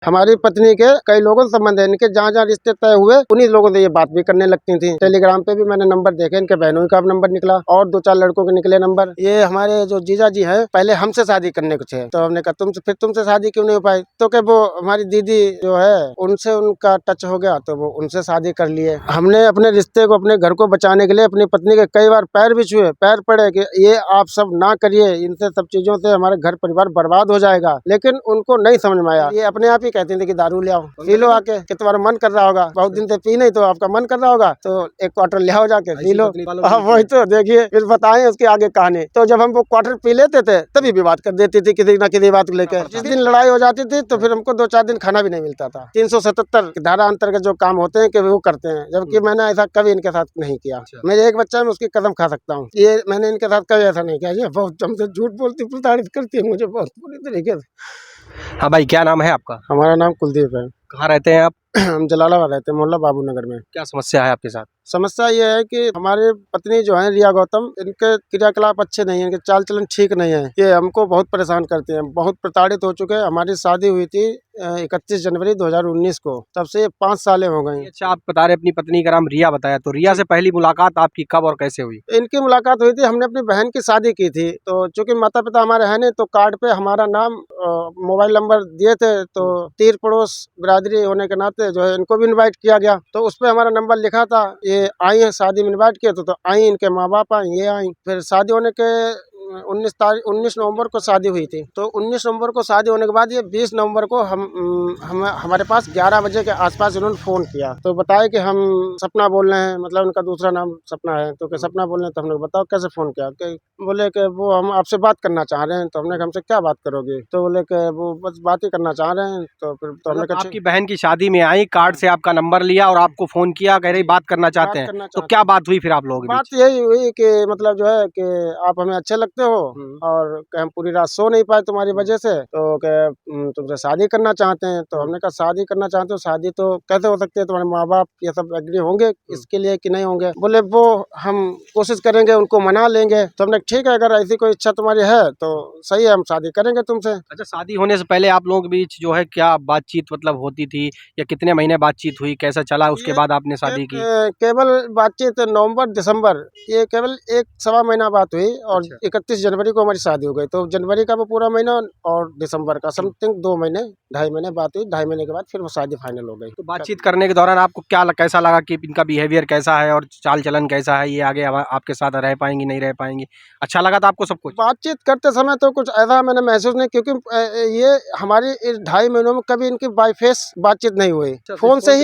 हमारी पत्नी के कई लोगों से संबंध है, इनके जहाँ जहाँ रिश्ते तय हुए उन्हीं लोगों से ये बात भी करने लगती थी। टेलीग्राम पे भी मैंने नंबर देखे, इनके बहनों का नंबर निकला और 2-4 लड़कों के निकले नंबर। ये हमारे जो जीजा जी है पहले हमसे शादी करने को थे, तो हमने कहा तुमसे शादी क्यों नहीं हो पाई, तो क्या वो हमारी दीदी जो है उनसे उनका टच हो गया तो वो उनसे शादी कर लिए। हमने अपने रिश्ते को, अपने घर को बचाने के लिए अपनी पत्नी के कई बार पैर भी छुए, पैर पड़े कि ये आप सब ना करिए, इनसे सब चीजों से हमारे घर परिवार बर्बाद हो जाएगा, लेकिन उनको नहीं समझ में आया। ये अपने आप ही कहते थे कि दारू ले आओ, पी लो आके, कि तुम्हारा मन कर रहा होगा, बहुत दिन से पी नहीं तो आपका मन कर रहा होगा, तो एक क्वार्टर ले आओ जाके पी लो। वही तो देखिए, फिर बताएं उसके आगे कहानी। तो जब हम वो क्वार्टर पी लेते थे तभी विवाद कर देती थी किसी न किसी बात को लेकर। जिस दिन लड़ाई हो जाती थी तो फिर हमको 2-4 दिन खाना भी नहीं मिलता था। 377 धारा अंतर्गत जो काम होते हैं कि वो करते हैं, जबकि मैंने ऐसा कभी इनके साथ नहीं किया। मेरे एक बच्चा है, मैं उसकी कदम खा सकता हूँ, ये मैंने इनके साथ कभी ऐसा नहीं किया। ये बहुत हमसे झूठ बोलती, प्रताड़ित करती है मुझे बहुत बुरी तरीके से। हाँ भाई, क्या नाम है आपका? हमारा नाम कुलदीप है। कहाँ रहते हैं आप? हम जलालाबाद रहते हैं, मोहल्ला बाबू नगर में। क्या समस्या है आपके साथ? समस्या ये है कि हमारे पत्नी जो है रिया गौतम, इनके क्रियाकलाप अच्छे नहीं है, इनके चाल चलन ठीक नहीं है, ये हमको बहुत परेशान करते हैं, बहुत प्रताड़ित हो चुके हैं। हमारी शादी हुई थी 31 जनवरी 2019 को, तब से 5 सालें हो गई। अच्छा, आप बता रहे अपनी पत्नी का नाम रिया बताया, तो रिया से पहली मुलाकात आपकी कब और कैसे हुई? इनकी मुलाकात हुई थी, हमने अपनी बहन की शादी की थी, तो चूंकि माता पिता हमारे हैं नहीं, तो कार्ड पे हमारा नाम, मोबाइल नंबर दिए थे, तो तीर पड़ोस बिरादरी होने के नाते जो है इनको भी इनवाइट किया गया, तो उस पे हमारा नंबर लिखा था। ये आई है, शादी में इनवाइट किया तो आई, इनके माँ बाप आई, ये आई। फिर शादी होने के 19 नवंबर को शादी हुई थी, तो 19 नवंबर को शादी होने के बाद ये 20 नवंबर को हम हमारे पास 11 बजे के आसपास इन्होंने फोन किया, तो बताया कि हम सपना बोल रहे हैं, मतलब उनका दूसरा नाम सपना है, तो सपना बोल रहे हैं। तो हमने बताओ कैसे फोन किया, बोले कि वो हम आपसे बात करना चाह रहे हैं। तो हमने कहा हमसे क्या बात करोगे, तो बोले कि वो बस बात ही करना चाह रहे हैं। तो फिर तो हमने कहा आपकी बहन की शादी में आई, कार्ड से आपका नंबर लिया और आपको फोन किया, कह रही बात करना चाहते हैं, तो क्या बात हुई फिर आप लोगों के बीच? बात यही हुई कि मतलब जो है कि आप हमें अच्छे लगते हो और हम पूरी रात सो नहीं पाए तुम्हारी वजह से, तो तुमसे शादी करना चाहते हैं। तो हमने कहा शादी करना चाहते हो, शादी तो कैसे हो सकती है, तुम्हारे माँ बाप ये सब एग्री होंगे इसके लिए कि नहीं होंगे। बोले वो हम कोशिश करेंगे, उनको मना लेंगे। तो हमने ठीक है, अगर ऐसी कोई इच्छा तुम्हारी है तो सही है, हम शादी करेंगे तुमसे। अच्छा, शादी होने से पहले आप लोगों के बीच जो है क्या बातचीत मतलब होती थी, या कितने महीने बातचीत हुई, कैसा चला उसके बाद आपने शादी की? केवल बातचीत नवंबर दिसंबर, ये केवल 1-1.25 महीना बात हुई, और 31 जनवरी को हमारी शादी हो गई। तो जनवरी का वो पूरा महीना और दिसंबर का समथिंग 2 महीने 2.5 महीने बात हुई, 2.5 महीने के बाद फिर वो शादी फाइनल हो गई। तो बातचीत करने के दौरान आपको क्या कैसा लगा कि इनका बिहेवियर कैसा है और चाल चलन कैसा है, ये आगे आपके साथ रह पाएंगी नहीं रह पाएंगी? अच्छा लगा था आपको सब कुछ? बातचीत करते समय तो कुछ ऐसा मैंने महसूस नहीं, क्योंकि ये हमारी इस 2.5 महीनों में कभी इनकी बाई फेस बातचीत नहीं हुई। फोन से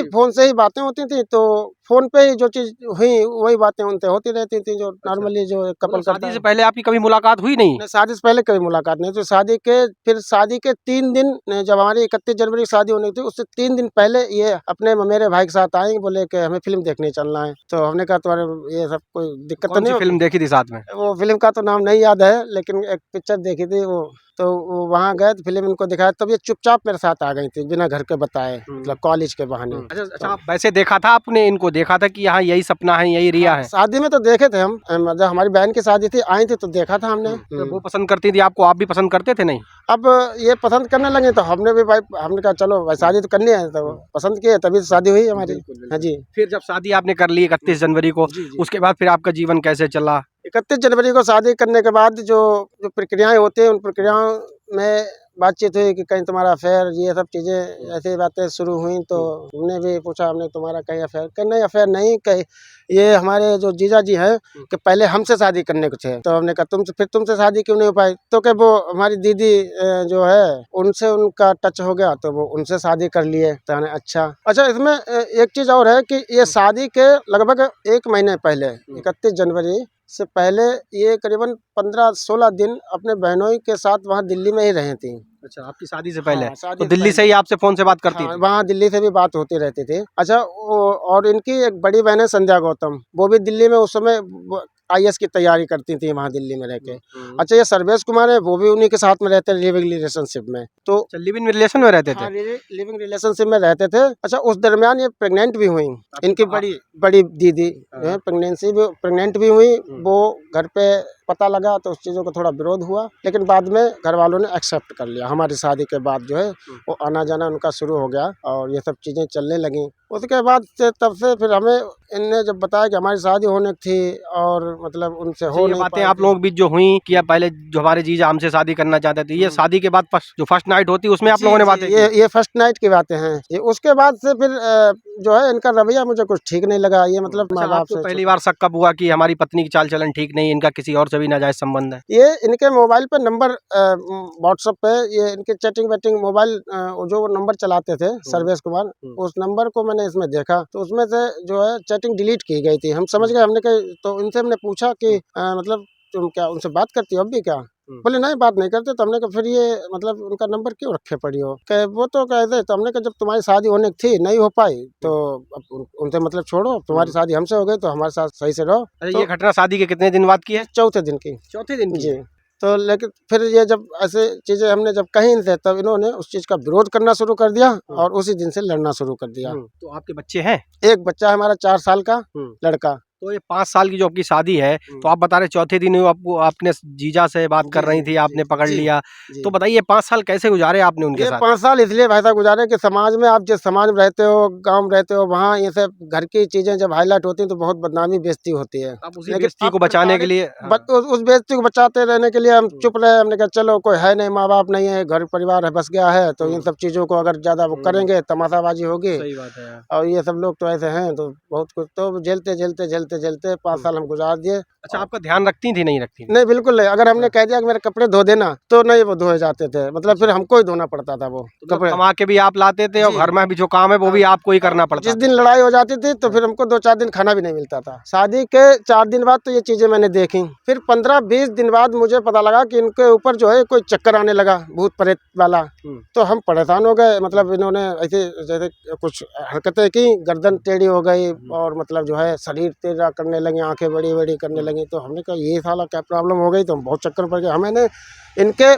ही बातें होती थी, तो फोन पे ही जो चीज हुई वही बातें उनसे होती रहती थी, जो नॉर्मली जो कपल करता है। शादी से पहले आपकी कभी मुलाकात हुई नहीं? शादी से पहले कभी मुलाकात नहीं। तो शादी के 3 दिन, जब हमारी 31 जनवरी की शादी होनी थी, उससे 3 दिन पहले ये अपने मेरे भाई के साथ आई, बोले कि हमें फिल्म देखने चलना है। तो हमने कहा तुम्हारे ये सब कोई दिक्कत तो नहीं? फिल्म देखी थी साथ में? वो फिल्म का तो नाम नहीं याद है, लेकिन एक पिक्चर देखी थी वो, तो वो वहाँ गए तो फिल्म इनको दिखाया, तब ये चुपचाप मेरे साथ आ गई थी बिना घर के बताए, मतलब कॉलेज के बहाने। अच्छा, वैसे देखा था आपने, इनको देखा था कि यहाँ यही सपना है, यही रिया है? शादी में तो देखे थे हम, जब हमारी बहन की शादी थी, आई थी तो देखा था हमने। तो वो पसंद करती थी आपको, आप भी पसंद करते थे नहीं? अब ये पसंद करने लगे तो हमने भी भाई, हमने कहा चलो भाई शादी तो करनी है, तो पसंद किए तभी तो शादी हुई हमारी। हाँ जी। फिर जब शादी आपने कर ली 31 जनवरी को, उसके बाद फिर आपका जीवन कैसे चला? 31 जनवरी को शादी करने के बाद जो प्रक्रियाएं होती हैं, उन प्रक्रियाओं में बातचीत हुई कि कहीं तुम्हारा अफेयर, ये सब चीज़ें ऐसी बातें शुरू हुई। तो हमने भी पूछा, हमने तुम्हारा कहीं अफेयर? कि नहीं अफेयर नहीं, कहीं ये हमारे जो जीजा जी हैं कि पहले हमसे शादी करने को थे। तो हमने कहा तुमसे शादी क्यों नहीं हो पाई, तो क्या वो हमारी दीदी जो है उनसे उनका टच हो गया, तो वो उनसे शादी कर लिए। तो हमने अच्छा इसमें एक चीज़ और है कि ये शादी के लगभग 1 महीने पहले, 31 जनवरी से पहले ये करीबन 15-16 दिन अपने बहनोई के साथ वहाँ दिल्ली में ही रही थी। अच्छा, आपकी शादी से पहले? हाँ, तो दिल्ली से ही आपसे फोन से बात करती थी? वहाँ दिल्ली से भी बात होती रहती थी। अच्छा, और इनकी एक बड़ी बहन है संध्या गौतम, वो भी दिल्ली में उस समय IAS की तैयारी करती थी वहाँ दिल्ली में रह के। अच्छा, ये सर्वेश कुमार है, वो भी उन्हीं के साथ में रहते हैं लिविंग रिलेशनशिप में। तो लिविंग रिलेशन में रहते थे? लिविंग रिलेशनशिप में रहते थे। अच्छा, उस दरमियान ये प्रेग्नेंट भी हुई, इनकी बड़ी दीदी प्रेग्नेंट भी हुई। वो घर पे पता लगा तो उस चीज़ों का थोड़ा विरोध हुआ, लेकिन बाद में घर वालों ने एक्सेप्ट कर लिया। हमारी शादी के बाद जो है वो आना जाना उनका शुरू हो गया और ये सब चीज़ें चलने लगी। उसके बाद से तब से फिर हमें इनने जब बताया कि हमारी शादी होने थी और मतलब उनसे हो ये नहीं बातें पाई आप थी। लोगों के बीच जो हुई कि अब पहले जो हमारे जीजा हमसे शादी करना चाहते थे, ये शादी के बाद जो फर्स्ट नाइट होती है उसमें आप जी, लोगों ने जी, बातें की? ये फर्स्ट नाइट की बातें हैं। ये उसके बाद से फिर जो है इनका रवैया मुझे कुछ ठीक नहीं लगा। ये मतलब अच्छा, माँ बाप आपको से पहली बार शक कब हुआ कि हमारी पत्नी की चाल चलन ठीक नहीं है, इनका किसी और से भी नाजायज संबंध है? ये इनके मोबाइल पे नंबर व्हाट्सएप पे ये इनके चैटिंग वेटिंग मोबाइल जो वो नंबर चलाते थे सर्वेश कुमार, उस नंबर को मैंने इसमें देखा तो उसमें से जो है चैटिंग डिलीट की गई थी। हम समझ गए, हमने कहा तो इनसे हमने पूछा कि मतलब तुम क्या उनसे बात करती हो अब भी क्या? बोले नहीं बात नहीं करते। तो हमने कहा फिर ये मतलब उनका नंबर क्यों रखे पड़ी हो? कहे वो तो कहते। तो हमने कहा जब तुम्हारी शादी होने की थी नहीं हो पाई तो अब उनसे मतलब छोड़ो, तुम्हारी शादी हमसे हो गई तो हमारे साथ सही से रहो। अरे तो ये घटना शादी के कितने दिन बाद की है? चौथे दिन की। चौथे दिन की जी। है। तो लेकिन फिर ये जब ऐसे चीज़ें हमने जब कही इनसे तब इन्होंने उस चीज़ का विरोध करना शुरू कर दिया और उसी दिन से लड़ना शुरू कर दिया। तो आपके बच्चे हैं? एक बच्चा है हमारा 4 साल का लड़का। तो ये 5 साल की जो आपकी शादी है, तो आप बता रहे चौथे दिन ही आपको आपने जीजा से बात कर जी, रही जी, थी, आपने पकड़ जी, लिया। जी। तो बताइए 5 साल कैसे गुजारे आपने उनके ये साथ? 5 साल इसलिए भाई साहब गुजारे कि समाज में आप जिस समाज में रहते हो, गाँव में रहते हो, वहाँ ये सब घर की चीज़ें जब हाइलाइट होती हैं तो बहुत बदनामी बेइज़्ज़ती होती है। आप उसी लेकिन बेइज्जती अब को बचाने के लिए उस बेइज़्ज़ती को बचाते रहने के लिए हम चुप रहे। हमने कहा चलो कोई है नहीं, माँ-बाप नहीं है, घर परिवार है, बस गया है, तो इन सब चीज़ों को अगर ज़्यादा वो करेंगे, तमाशाबाजी होगी सही बात है। और ये सब लोग तो ऐसे हैं तो बहुत कुछ तो झेलते 5 साल हम गुजार दिए। अच्छा, आपका ध्यान रखती थी, नहीं रखती थी? नहीं, बिल्कुल नहीं। अगर हमने कह दिया कि मेरे कपड़े धो देना, तो नहीं वो धोए जाते थे। मतलब फिर हमको ही धोना पड़ता था वो तो मतलब कपड़े। कमा के भी आप लाते थे और जी। घर में भी जो काम है वो भी आपको ही करना पड़ता जिस था। दिन लड़ाई हो जाती थी तो फिर हमको 2-4 दिन खाना भी नहीं मिलता था। शादी के 4 दिन बाद तो ये चीज़ें मैंने देखी। फिर 15-20 दिन बाद मुझे पता लगा कि इनके ऊपर जो है कोई चक्कर आने लगा, भूत-प्रेत वाला। तो हम परेशान हो गए। मतलब इन्होंने ऐसे जैसे कुछ हरकतें की, गर्दन टेढ़ी हो गई और मतलब जो है शरीर टेढ़ा करने लगे, आँखें बड़ी-बड़ी करने लगी। तो हमने कहा ये साला क्या प्रॉब्लम हो गई? तो हम बहुत चक्कर में पड़ गए। मैंने इनके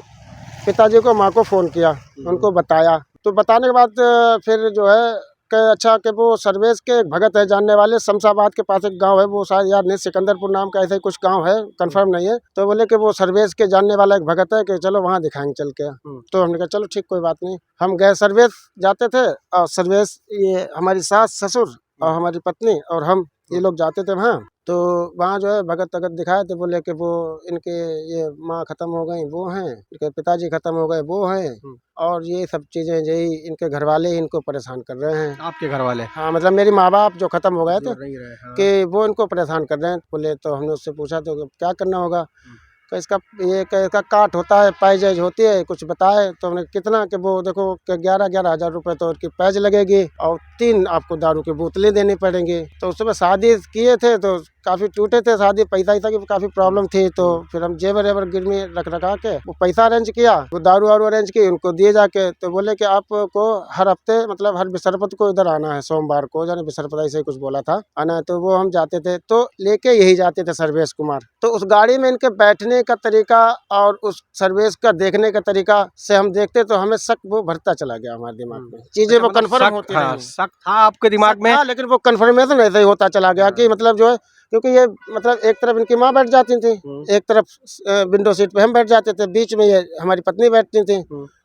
पिताजी को, माँ को फ़ोन किया, उनको बताया। तो बताने के बाद फिर जो है कि अच्छा कि वो सर्वेश के एक भगत है जानने वाले, शमशाबाद के पास एक गांव है, वो शायद याद नहीं, सिकंदरपुर नाम का ऐसा ही कुछ गांव है, कंफर्म नहीं है। तो बोले कि वो सर्वेश के जानने वाला एक भगत है कि चलो वहाँ दिखाएंगे चल के। तो हमने कहा चलो ठीक, कोई बात नहीं। हम गए, सर्वेश जाते थे और सर्वेश ये हमारी सास ससुर और हमारी पत्नी और हम ये लोग जाते थे वहाँ। तो वहाँ जो है भगत तगत दिखाए थे। बोले कि वो इनके ये माँ ख़त्म हो गई वो हैं, इनके पिताजी ख़त्म हो गए वो हैं और ये सब चीज़ें यही इनके घर वाले ही इनको परेशान कर रहे हैं। आपके घर वाले? हाँ, मतलब मेरे माँ बाप जो ख़त्म हो गए जो थे नहीं रहे, हाँ। कि वो इनको परेशान कर रहे हैं। बोले तो हमने उससे पूछा तो क्या करना होगा? तो इसका इसका काट होता है, पैज होती है, कुछ बताए। तो हमने कितना कि वो देखो कि 11-11 हज़ार रुपये तो उसकी पैज लगेगी और 3 आपको दारू की बोतलें देनी पड़ेंगी। तो उस समय शादी किए थे तो काफ़ी टूटे थे, शादी पैसा की काफ़ी प्रॉब्लम थी। तो फिर हम जेवर एवर गिरवी रखा के वो पैसा अरेंज किया, वो दारू वारू अरेंज की, उनको दिए जाके। तो बोले कि आपको हर हफ्ते मतलब हर बिसरपत को इधर आना है, सोमवार को, यानी बिसरपत ऐसे ही कुछ बोला था, आना है। तो वो हम जाते थे तो लेके यही जाते थे सर्वेश कुमार। तो उस गाड़ी में इनके बैठने का तरीका और उस सर्वेश का देखने का तरीका से हम देखते तो हमें शक वो भरता चला गया हमारे दिमाग में। चीजें वो कंफर्म होती रही। शक था आपके दिमाग में? हाँ, लेकिन वो कंफर्मेशन ऐसे ही होता चला गया कि मतलब जो है, क्योंकि ये मतलब एक तरफ इनकी माँ बैठ जाती थी, एक तरफ विंडो सीट पे हम बैठ जाते थे, बीच में ये हमारी पत्नी बैठती थी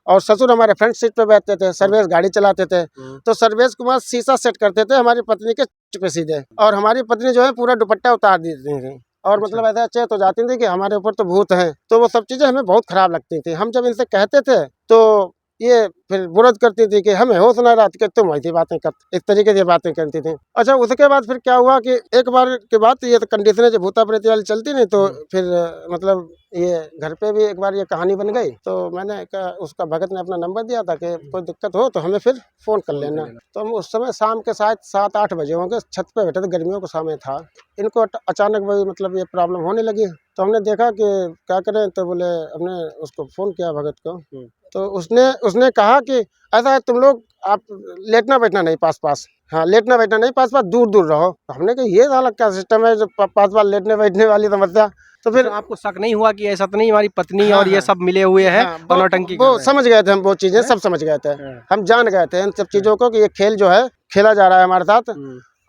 और ससुर हमारे फ्रंट सीट पे बैठते थे। सर्वेश गाड़ी चलाते थे तो सर्वेश कुमार शीशा सेट करते थे हमारी पत्नी के पे सीधे, और हमारी पत्नी जो है पूरा दुपट्टा उतार देती थी और मतलब ऐसा चेत हो जाती थी कि हमारे ऊपर तो भूत है। तो वो सब चीज़ें हमें बहुत खराब लगती थी। हम जब इनसे कहते थे तो ये फिर विरोध करती थी कि हमें होश ना रात के तुम ऐसी बातें कर, इस तरीके से बातें करती थी। अच्छा, उसके बाद फिर क्या हुआ कि एक बार के बाद ये तो कंडीशनें जो भूता प्रेत वाली चलती नहीं, तो फिर मतलब ये घर पे भी एक बार ये कहानी बन गई। तो मैंने उसका भगत ने अपना नंबर दिया था कि कोई दिक्कत हो तो हमें फिर फ़ोन कर लेना। तो हम उस समय शाम के शायद 7-8 बजे होंगे, छत पे बैठे थे, गर्मियों का समय था। इनको अचानक वही मतलब ये प्रॉब्लम होने लगी। तो हमने देखा कि क्या करें, तो बोले हमने उसको फ़ोन किया भगत को। तो उसने कहा कि ऐसा है, तुम लोग आप लेटना बैठना नहीं पास-पास, हाँ, लेटना बैठना नहीं पास-पास, दूर-दूर रहो। हमने कहा ये साला क्या सिस्टम है जो पास-पास लेटने बैठने वाली समस्या। तो फिर आपको शक नहीं हुआ कि ऐसा तो नहीं हमारी पत्नी हाँ, और ये हाँ, सब मिले हुए हैं और नौटंकी कर वो रहे हैं? समझ गए थे हम, वो चीज़ें सब समझ गए थे। हम जान गए थे इन सब चीज़ों को कि ये खेल जो है खेला जा रहा है हमारे साथ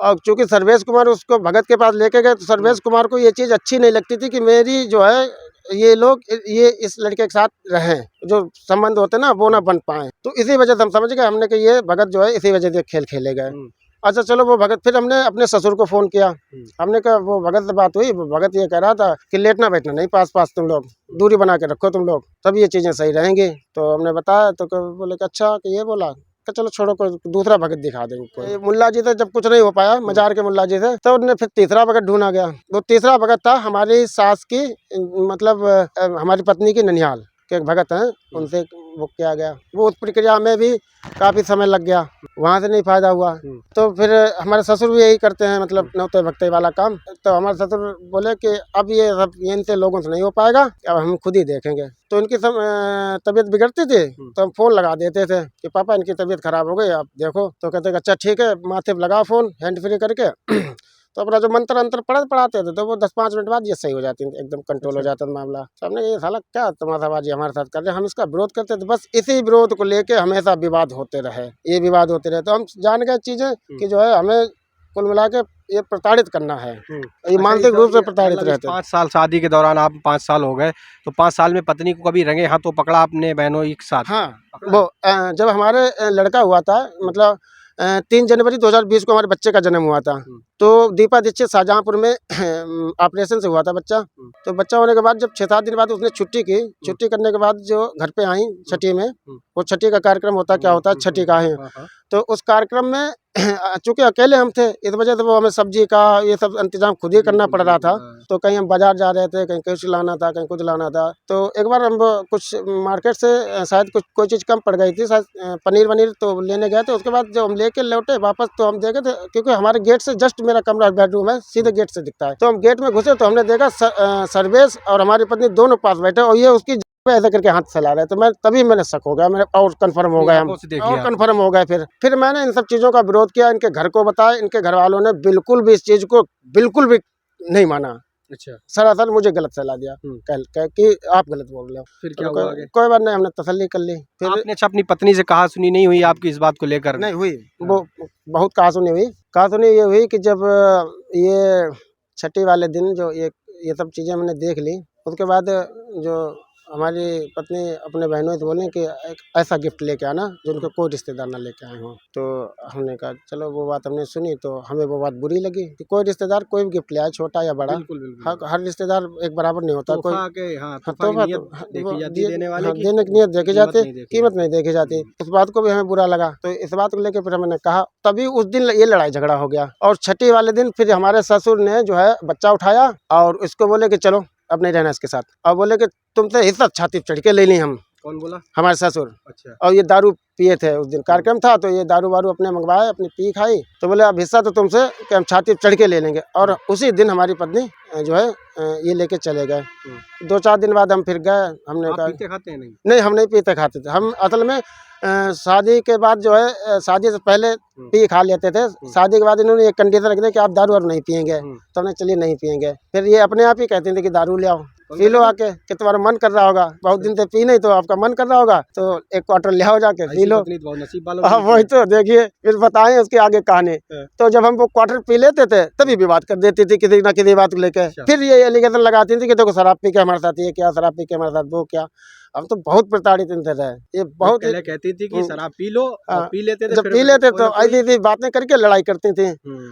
और चूंकि सर्वेश कुमार उसको भगत के पास लेके गए, तो सर्वेश कुमार को ये चीज़ अच्छी नहीं लगती थी कि मेरी जो है ये लोग ये इस लड़के के साथ रहें, जो संबंध होते ना वो ना बन पाए। तो इसी वजह से हम समझ गए, हमने कि ये भगत जो है इसी वजह से खेल खेले गए। अच्छा चलो, वो भगत, फिर हमने अपने ससुर को फ़ोन किया। हमने कहा, वो भगत से बात हुई, वो भगत ये कह रहा था कि लेटना बैठना नहीं, पास पास तुम लोग दूरी बना के रखो तुम लोग, तब ये चीज़ें सही रहेंगी। तो हमने बताया तो बोले कि अच्छा कि ये बोला, तो चलो छोड़ो, कोई दूसरा भगत दिखा देंगे। कोई मुल्ला जी थे, जब कुछ नहीं हो पाया, मजार के मुल्ला जी थे, तो उन्हें फिर तीसरा भगत ढूंढा गया। वो तीसरा भगत था हमारी सास की, मतलब हमारी पत्नी की ननिहाल के एक भगत हैं, उनसे बुक किया गया। वो उस प्रक्रिया में भी काफ़ी समय लग गया, वहाँ से नहीं फायदा हुआ। तो फिर हमारे ससुर भी यही करते हैं, मतलब नौते भक्ते वाला काम। तो हमारे ससुर बोले कि अब ये सब इनसे लोगों से नहीं हो पाएगा, अब हम खुद ही देखेंगे। तो इनकी तबीयत बिगड़ती थी, तो हम फ़ोन लगा देते थे कि पापा इनकी तबीयत खराब हो गई, आप देखो। तो कहते अच्छा ठीक है, माथे पे लगा फ़ोन हैंड फ्री करके। तो अपना जो मंत्र अंतर पढ़ाते थे, तो वो 10-5 मिनट बाद ये सही हो जाती, एकदम कंट्रोल हो जाता था मामला। तो हमने ये साला क्या तमाशाबाजी हमारे साथ कर रहे हैं, हम इसका विरोध करते थे। बस इसी विरोध को लेके हमेशा विवाद होते रहे, ये विवाद होते रहे। तो हम जान गए चीज़ें कि जो है हमें कुल मिला के ये प्रताड़ित करना है, ये मानसिक रूप से प्रताड़ित रहते हैं। 5 साल शादी के दौरान, आप 5 साल हो गए, तो 5 साल में पत्नी को कभी रंगे हाथों पकड़ा आपने बहनों एक साथ? हाँ, वो जब हमारे लड़का हुआ था, मतलब 3 जनवरी 2020 को हमारे बच्चे का जन्म हुआ था। तो दीपा दीक्षित शाहजहाँपुर में ऑपरेशन से हुआ था बच्चा। तो बच्चा होने के बाद जब 6-7 दिन बाद उसने छुट्टी की, छुट्टी करने के बाद जो घर पे आई छठी में, वो छठी का कार्यक्रम होता क्या होता है, छठी का है। तो उस कार्यक्रम में चूंकि अकेले हम थे, इस वजह से वो हमें सब्जी का ये सब इंतजाम खुद ही करना पड़ रहा था। तो कहीं हम बाजार जा रहे थे, कहीं कुछ लाना था, कहीं कुछ लाना था। तो एक बार हम कुछ मार्केट से शायद कोई चीज़ कम पड़ गई थी, शायद पनीर वनीर तो लेने गए थे। उसके बाद जब हम लेके लौटे वापस, तो हम देखे थे, क्योंकि हमारे गेट से जस्ट मेरा कमरा बेडरूम है, सीधे गेट से दिखता है। तो हम गेट में घुसे तो हमने देखा सर्वेश और हमारी पत्नी दोनों पास बैठे, और ये उसकी ऐसे करके हाथ चला रहे। तो मैं तभी मैंने शक हो गया, मैंने और कंफर्म हो गया, हम और कंफर्म हो गए। फिर मैंने इन सब चीज़ों का विरोध किया, इनके घर को बताया। इनके घर वालों ने बिल्कुल भी इस चीज़ को बिल्कुल भी नहीं माना। अच्छा, सरासर मुझे गलत सलाह दिया, कह कि आप गलत बोल रहे हो। फिर क्या हुआ आगे? कोई बात नहीं, हमने तसल्ली कर ली। फिर आपने अच्छा अपनी पत्नी से कहा सुनी नहीं हुई आपकी इस बात को लेकर? नहीं हुई, वो बहुत कहा सुनी हुई। कहा सुनी ये हुई कि जब ये छठी वाले दिन जो ये सब चीज़ें हमने देख ली, उसके बाद जो हमारी पत्नी अपने बहनों से बोली कि एक ऐसा गिफ्ट लेके आना जो उनके कोई रिश्तेदार ना लेके आए हों। तो हमने कहा चलो, वो बात हमने सुनी, तो हमें वो बात बुरी लगी कि कोई रिश्तेदार कोई भी गिफ्ट ले आए, छोटा या बड़ा। हर रिश्तेदार एक बराबर नहीं होता। कोई तोहफा देने की नीयत देखी जाती, कीमत नहीं देखी जाती। इस बात को भी हमें बुरा लगा। तो इस बात को लेकर फिर हमने कहा, तभी उस दिन ये लड़ाई झगड़ा हो गया। और छठी वाले दिन फिर हमारे ससुर ने जो है बच्चा उठाया और इसको बोले कि चलो अब नहीं रहना इसके साथ, और बोले कि तुमसे हिस्सा छाती चढ़ के ले ली हम। कौन बोला? हमारे ससुर। अच्छा। और ये दारू पिए थे, उस दिन कार्यक्रम था, तो ये दारू वारू अपने मंगवाए, अपनी पी खाई। तो बोले अब हिस्सा तो तुमसे कि हम छाती चढ़ के ले लेंगे। और उसी दिन हमारी पत्नी जो है ये लेके चले गए। 2-4 दिन बाद हम फिर गए। हमने कहा पीते खाते हैं? नहीं, हम नहीं पीते खाते थे। हम असल में शादी के बाद जो है, शादी से पहले पी खा लेते थे। शादी के बाद इन्होंने एक कंडीशन रख दिया कि आप दारू और नहीं पियेंगे। तो हमने चलिए नहीं पियेंगे। फिर ये अपने आप ही कहते थे कि दारू ले आओ, पी लो आके, कि तुम्हारा मन कर रहा होगा, बहुत दिन से पी नहीं, तो आपका मन कर रहा होगा, तो एक क्वार्टर ले आओ जाके पी लो। हाँ, वही तो देखिए, फिर बताएं उसके आगे कहानी। तो जब हम वो क्वार्टर पी लेते थे, तभी विवाद कर देती थी किसी न किसी बात को लेकर। फिर ये एलिगेशन लगाती थी कि देखो शराब पी के हमारे साथ ये क्या, शराब पी के हमारे साथ वो क्या। हम तो बहुत प्रताड़ित इनसे रहे। ये बहुत कहती थी कि शराब पी लो, और पी लेते थे। जब पी लेते तो ऐसी ऐसी बातें करके लड़ाई करती थी।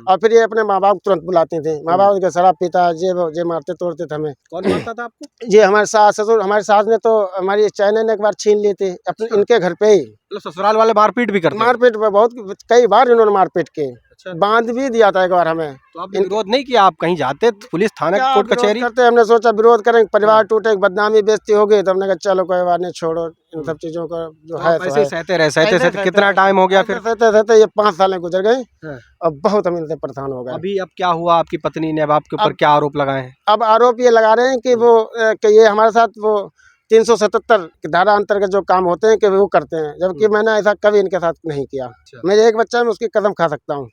और फिर ये अपने माँ बाप तुरंत बुलाती थी। माँ बाप के शराब पीता है, जे मारते तोड़ते थे हमें। कौन मारता था आपको? ये हमारे सास ससुर। हमारे सास ने तो हमारी चैन ने एक बार छीन ली थी अपने इनके घर पे ही। ससुराल वाले मारपीट भी करते? मारपीट बहुत, कई बार इन्होंने मारपीट की। बांध भी दिया था एक बार हमें। तो आपने विरोध नहीं किया? आप कहीं जाते पुलिस थाना कोर्ट कचहरी करते? हमने सोचा विरोध करेंगे, परिवार टूटे, बदनामी बेइज्जती होगी। तो हमने कहा चलो कोई बात नहीं, छोड़ो इन सब चीजों का जो है। ऐसे सहते कितना टाइम हो गया? फिर सहते ये 5 साल गुजर गए। अब बहुत हम इनसे परेशान हो गए। अभी अब क्या हुआ? आपकी पत्नी ने अब आपके ऊपर क्या आरोप लगाए हैं? अब आरोप ये लगा रहे हैं कि वो कि ये हमारे साथ वो 377 की धारा अंतर्गत जो काम होते हैं कि वो करते हैं, जबकि मैंने ऐसा कभी इनके साथ नहीं किया। मेरे एक बच्चा मैं उसकी कदम खा सकता हूँ,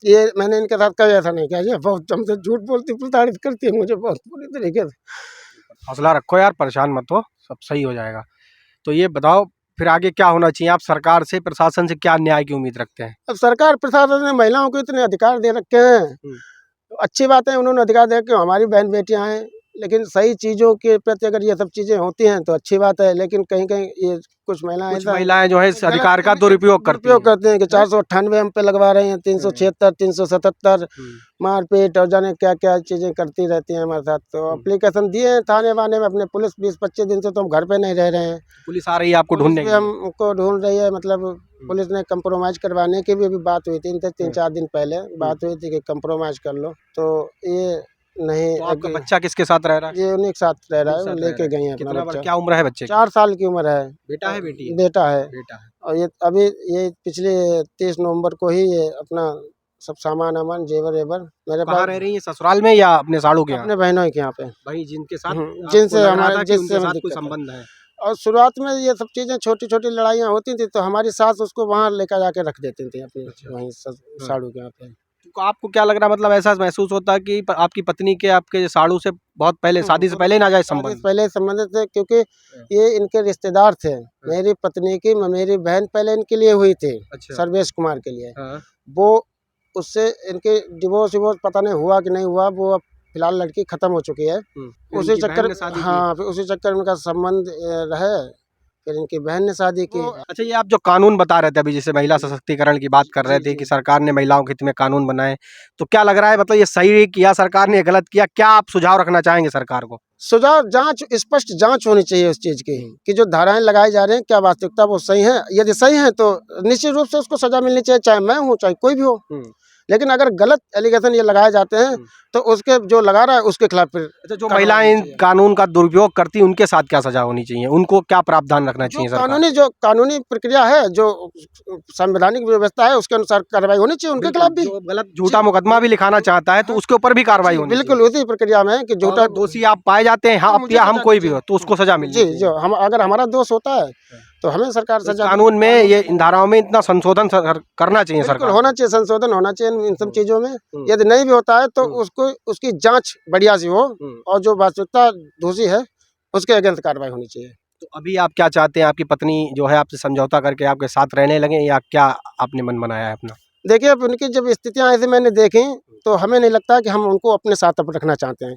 ये मैंने इनके साथ कभी ऐसा नहीं किया। ये बहुत हमसे झूठ बोलती, प्रताड़ित करती है मुझे बहुत बुरी तरीके से। हौसला रखो यार, परेशान मत हो, सब सही हो जाएगा। तो ये बताओ, फिर आगे क्या होना चाहिए? आप सरकार से, प्रशासन से क्या न्याय की उम्मीद रखते हैं? अब सरकार प्रशासन ने महिलाओं को इतने अधिकार दे रखे हैं, अच्छी बात है, उन्होंने अधिकार दे रखे, हमारी बहन बेटियां हैं, लेकिन सही चीज़ों के प्रति अगर ये सब चीज़ें होती हैं तो अच्छी बात है, लेकिन कहीं-कहीं ये कुछ महिलाएं जो है इस गलत अधिकार का दुरुपयोग करती दुरुपयोग हैं। करते हैं कि 498 हम पे लगवा रहे हैं, 376, 377 मारपीट और जाने क्या-क्या चीज़ें करती रहती हैं हमारे साथ। तो एप्लीकेशन दिए हैं थाने-वाने में, अपने पुलिस 20-25 दिन से तो हम घर पे नहीं रह रहे हैं। पुलिस आ रही है आपको पुलिस ढूँढने भी के लिए? हमको ढूंढ रही है, मतलब पुलिस ने कंप्रोमाइज़ करवाने की भी अभी बात हुई थी, इनसे 3-4 दिन पहले बात हुई थी कि कंप्रोमाइज़ कर लो, तो ये नहीं तो आपका एग्री। बच्चा किसके साथ रह रहा है? ये उन्हीं के साथ रह रहा है, उनके वो साथ रह लेके रहा गई है। हैं अपना कितना बड़ा, बच्चा। क्या उम्र है बच्चे की? 4 साल की उम्र है। बेटा है, बेटी है? बेटा है। बेटा है। और ये अभी ये पिछले 30 नवंबर को ही ये अपना सब सामान-वामान, जेवर-वेवर मेरे कहाँ पास रह रही है, ससुराल में या अपने साड़ू के यहाँ? अपने बहनों के यहाँ पे। भाई जिनके साथ आपको जिनसे लग रहा हमारे था कि उनके जिससे हमें साथ कोई दिक्कत है। संबंध है। और शुरुआत में ये सब चीज़ें छोटी-छोटी लड़ाइयाँ होती थी, तो हमारी सास उसको वहाँ लेकर जाके रख देती थी अपनी अच्छा। वहीं हाँ। साड़ू के यहाँ पे। तो आपको क्या लग रहा है, मतलब ऐसा महसूस होता है कि आपकी पत्नी के आपके साड़ू से बहुत पहले, शादी से पहले नाजायज शादी से संबंध? पहले संबंधित थे, क्योंकि ये इनके रिश्तेदार थे। मेरी पत्नी की मेरी बहन पहले इनके लिए हुई थी, अच्छा। सर्वेश कुमार के लिए। हाँ। वो उससे इनके डिवोर्स पता नहीं हुआ कि नहीं हुआ, वो अब फिलहाल लड़की खत्म हो चुकी है। फिर उसी उनकी बहन चक्कर ने शादी की? हाँ, फिर उसी चक्कर में इनका संबंध रहे, फिर इनकी बहन ने शादी की। अच्छा, ये आप जो कानून बता रहे थे अभी, जैसे महिला सशक्तिकरण की बात कर रहे थे कि सरकार ने महिलाओं के हित में कानून बनाए, तो क्या लग रहा है, मतलब ये सही किया सरकार ने, गलत किया? क्या आप सुझाव रखना चाहेंगे सरकार को? सुझाव जाँच, स्पष्ट जाँच होनी चाहिए उस चीज़ की, कि जो धाराएँ लगाई जा रही हैं, क्या वास्तविकता वो सही है? यदि सही है तो निश्चित रूप से उसको सज़ा मिलनी चाहिए, चाहे मैं हूँ, चाहे कोई भी हो। लेकिन अगर गलत एलिगेशन ये लगाए जाते हैं, तो उसके जो लगा रहा है उसके खिलाफ फिर अच्छा, जो महिलाएं कानून का दुरुपयोग करती हैं उनके साथ क्या सजा होनी चाहिए? उनको क्या प्रावधान रखना चाहिए सरकार? जो कानूनी प्रक्रिया है, जो संवैधानिक व्यवस्था है, उसके अनुसार कार्रवाई होनी चाहिए उनके खिलाफ भी। जो गलत झूठा मुकदमा भी लिखाना चाहता है तो उसके ऊपर भी कार्रवाई होनी चाहिए। बिल्कुल उसी प्रक्रिया में कि झूठा अगर दोषी आप पाए जाते हैं, हाँ, मुझे या हम सजा कोई भी चाहिए। हो, तो उसको सजा मिलनी जी, चाहिए। जो हम अगर हमारा दोष होता है तो हमें सरकार तो इस सजा कानून में, ये इन धाराओं में इतना संशोधन करना चाहिए बिल्कुल सरकार होना चाहिए, संशोधन होना चाहिए इन सब चीज़ों में। हम्म। यदि नहीं भी होता है तो उसको उसकी जाँच बढ़िया सी हो, और जो वास्तविकता दोषी है उसके अगेंस्ट कार्रवाई होनी चाहिए। तो अभी आप क्या चाहते हैं? आपकी पत्नी जो है आपसे समझौता करके आपके साथ रहने लगे, या क्या आपने मन बनाया है अपना? देखिए, अब उनकी जब स्थितियाँ ऐसी मैंने देखी, तो हमें नहीं लगता कि हम उनको अपने साथ अब रखना चाहते हैं।